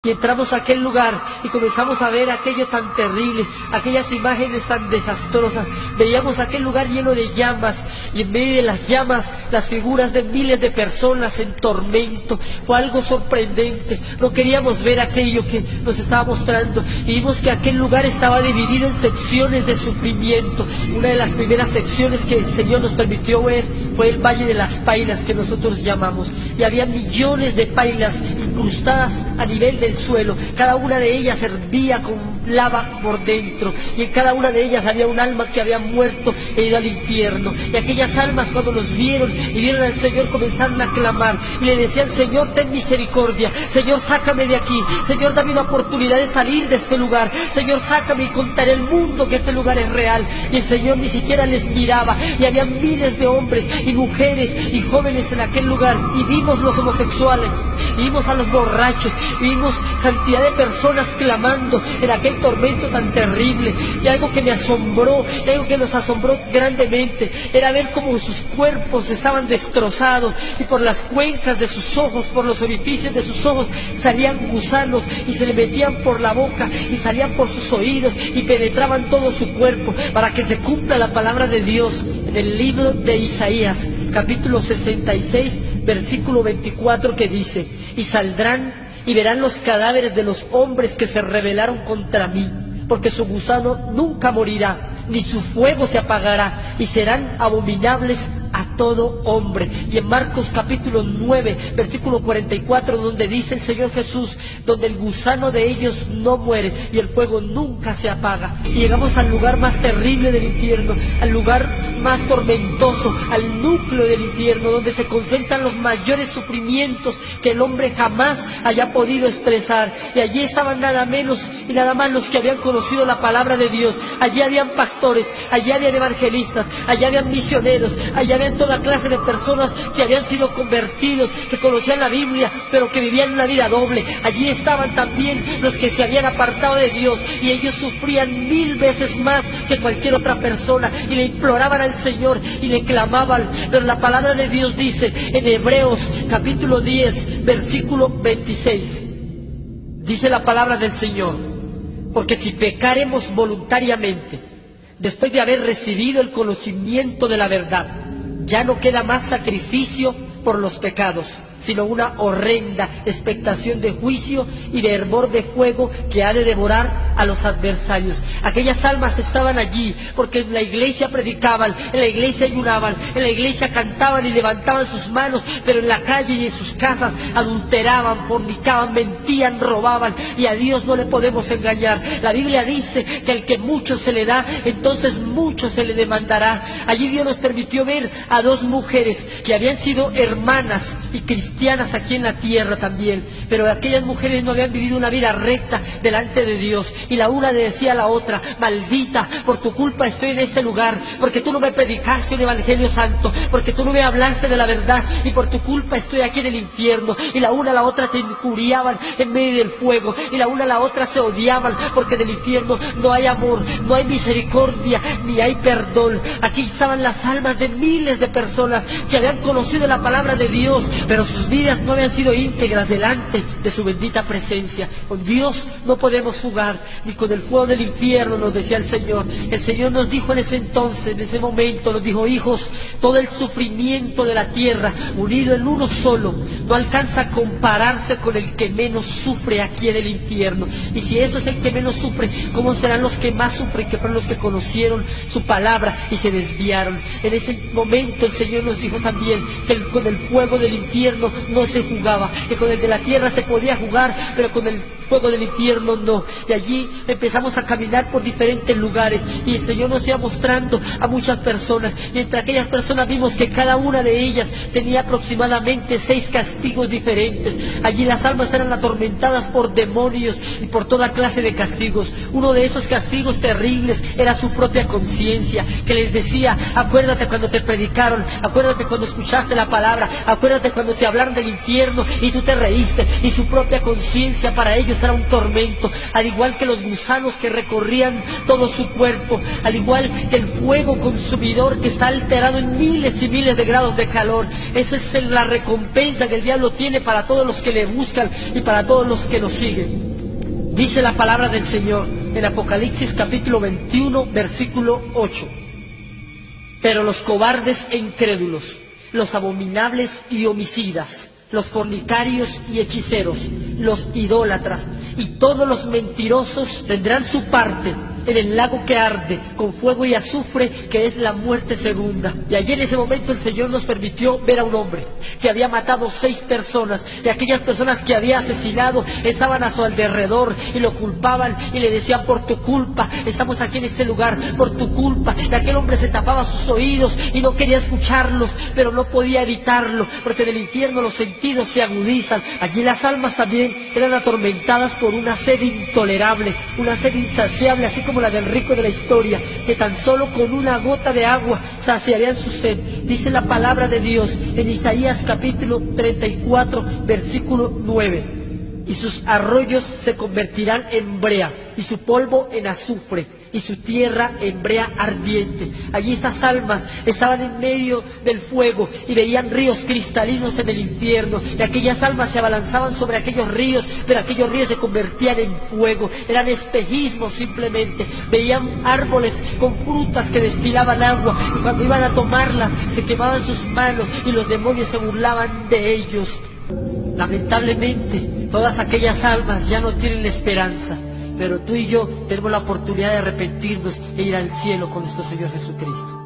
Y entramos a aquel lugar y comenzamos a ver aquello tan terrible, aquellas imágenes tan desastrosas. Veíamos aquel lugar lleno de llamas y en medio de las llamas las figuras de miles de personas en tormento. Fue algo sorprendente. No queríamos ver aquello que nos estaba mostrando y vimos que aquel lugar estaba dividido en secciones de sufrimiento. Una de las primeras secciones que el Señor nos permitió ver fue el Valle de las Pailas, que nosotros llamamos, y había millones de pailas incrustadas a nivel del suelo. Cada una de ellas hervía con lava por dentro, y en cada una de ellas había un alma que había muerto e ido al infierno. Y aquellas almas, cuando los vieron y vieron al Señor, comenzaron a clamar y le decían: Señor, ten misericordia, Señor, sácame de aquí, Señor, dame una oportunidad de salir de este lugar, Señor, sácame y contaré al mundo que este lugar es real. Y el Señor ni siquiera les miraba, y había miles de hombres y mujeres y jóvenes en aquel lugar, y vimos los homosexuales, y vimos a los borrachos, y vimos cantidad de personas clamando en aquel tormento tan terrible. Y algo que me asombró, y algo que nos asombró grandemente, era ver cómo sus cuerpos estaban destrozados, y por las cuencas de sus ojos, por los orificios de sus ojos, salían gusanos y se le metían por la boca y salían por sus oídos y penetraban todo su cuerpo, para que se cumpla la palabra de Dios en el libro de Isaías, capítulo 66, versículo 24, que dice: y saldrán y verán los cadáveres de los hombres que se rebelaron contra mí, porque su gusano nunca morirá, ni su fuego se apagará, y serán abominables a todo hombre. Y en Marcos capítulo 9, versículo 44, donde dice el Señor Jesús: donde el gusano de ellos no muere y el fuego nunca se apaga. Y llegamos al lugar más terrible del infierno, al lugar más tormentoso, al núcleo del infierno, donde se concentran los mayores sufrimientos que el hombre jamás haya podido expresar. Y allí estaban nada menos y nada más los que habían conocido la palabra de Dios. Allí habían pastores, allí habían evangelistas, allí habían misioneros, allí habían toda clase de personas que habían sido convertidos, que conocían la Biblia, pero que vivían una vida doble. Allí estaban también los que se habían apartado de Dios, y ellos sufrían 1000 veces más que cualquier otra persona, y le imploraban al Señor y le clamaban. Pero la palabra de Dios dice en Hebreos capítulo 10, versículo 26, dice la palabra del Señor: porque si pecaremos voluntariamente, después de haber recibido el conocimiento de la verdad, ya no queda más sacrificio por los pecados, sino una horrenda expectación de juicio y de hervor de fuego que ha de devorar a los adversarios. Aquellas almas estaban allí porque en la iglesia predicaban, en la iglesia ayunaban, en la iglesia cantaban y levantaban sus manos, pero en la calle y en sus casas adulteraban, fornicaban, mentían, robaban, y a Dios no le podemos engañar. La Biblia dice que al que mucho se le da, entonces mucho se le demandará. Allí Dios nos permitió ver a dos mujeres que habían sido hermanas y cristianas aquí en la tierra también, pero aquellas mujeres no habían vivido una vida recta delante de Dios, y la una le decía a la otra: maldita, por tu culpa estoy en este lugar, porque tú no me predicaste un evangelio santo, porque tú no me hablaste de la verdad, y por tu culpa estoy aquí en el infierno. Y la una a la otra se injuriaban en medio del fuego, y la una a la otra se odiaban, porque en el infierno no hay amor, no hay misericordia, ni hay perdón. Aquí estaban las almas de miles de personas que habían conocido la palabra de Dios, pero sus vidas no habían sido íntegras delante de su bendita presencia. Con Dios no podemos jugar, ni con el fuego del infierno, nos decía el Señor. El Señor nos dijo en ese entonces, en ese momento, nos dijo: hijos, todo el sufrimiento de la tierra unido en uno solo no alcanza a compararse con el que menos sufre aquí en el infierno. Y si eso es el que menos sufre, ¿cómo serán los que más sufren, que fueron los que conocieron su palabra y se desviaron? En ese momento el Señor nos dijo también que con el fuego del infierno no se jugaba, que con el de la tierra se podía jugar, pero con el fuego del infierno no. Y allí empezamos a caminar por diferentes lugares, y el Señor nos iba mostrando a muchas personas, y entre aquellas personas vimos que cada una de ellas tenía aproximadamente 6 castigos diferentes. Allí las almas eran atormentadas por demonios y por toda clase de castigos. Uno de esos castigos terribles era su propia conciencia, que les decía: acuérdate cuando te predicaron, acuérdate cuando escuchaste la palabra, acuérdate cuando te hablaron hablaron del infierno y tú te reíste, y su propia conciencia para ellos era un tormento, al igual que los gusanos que recorrían todo su cuerpo, al igual que el fuego consumidor que está alterado en miles y miles de grados de calor. Esa es la recompensa que el diablo tiene para todos los que le buscan y para todos los que lo siguen. Dice la palabra del Señor en Apocalipsis capítulo 21, versículo 8. Pero los cobardes e incrédulos, los abominables y homicidas, los fornicarios y hechiceros, los idólatras y todos los mentirosos tendrán su parte en el lago que arde con fuego y azufre, que es la muerte segunda. Y allí en ese momento el Señor nos permitió ver a un hombre que había matado 6 personas, y aquellas personas que había asesinado estaban a su alrededor y lo culpaban y le decían: por tu culpa estamos aquí en este lugar, por tu culpa. Y aquel hombre se tapaba sus oídos y no quería escucharlos, pero no podía evitarlo, porque en el infierno los sentidos se agudizan. Allí las almas también eran atormentadas por una sed intolerable, una sed insaciable, así como la del rico de la historia, que tan solo con una gota de agua saciarían su sed. Dice la palabra de Dios en Isaías capítulo 34, versículo 9: y sus arroyos se convertirán en brea, y su polvo en azufre, y su tierra en brea ardiente. Allí estas almas estaban en medio del fuego y veían ríos cristalinos en el infierno, y aquellas almas se abalanzaban sobre aquellos ríos, pero aquellos ríos se convertían en fuego, eran espejismos simplemente. Veían árboles con frutas que destilaban agua, y cuando iban a tomarlas se quemaban sus manos y los demonios se burlaban de ellos. Lamentablemente, todas aquellas almas ya no tienen esperanza, pero tú y yo tenemos la oportunidad de arrepentirnos e ir al cielo con nuestro Señor Jesucristo.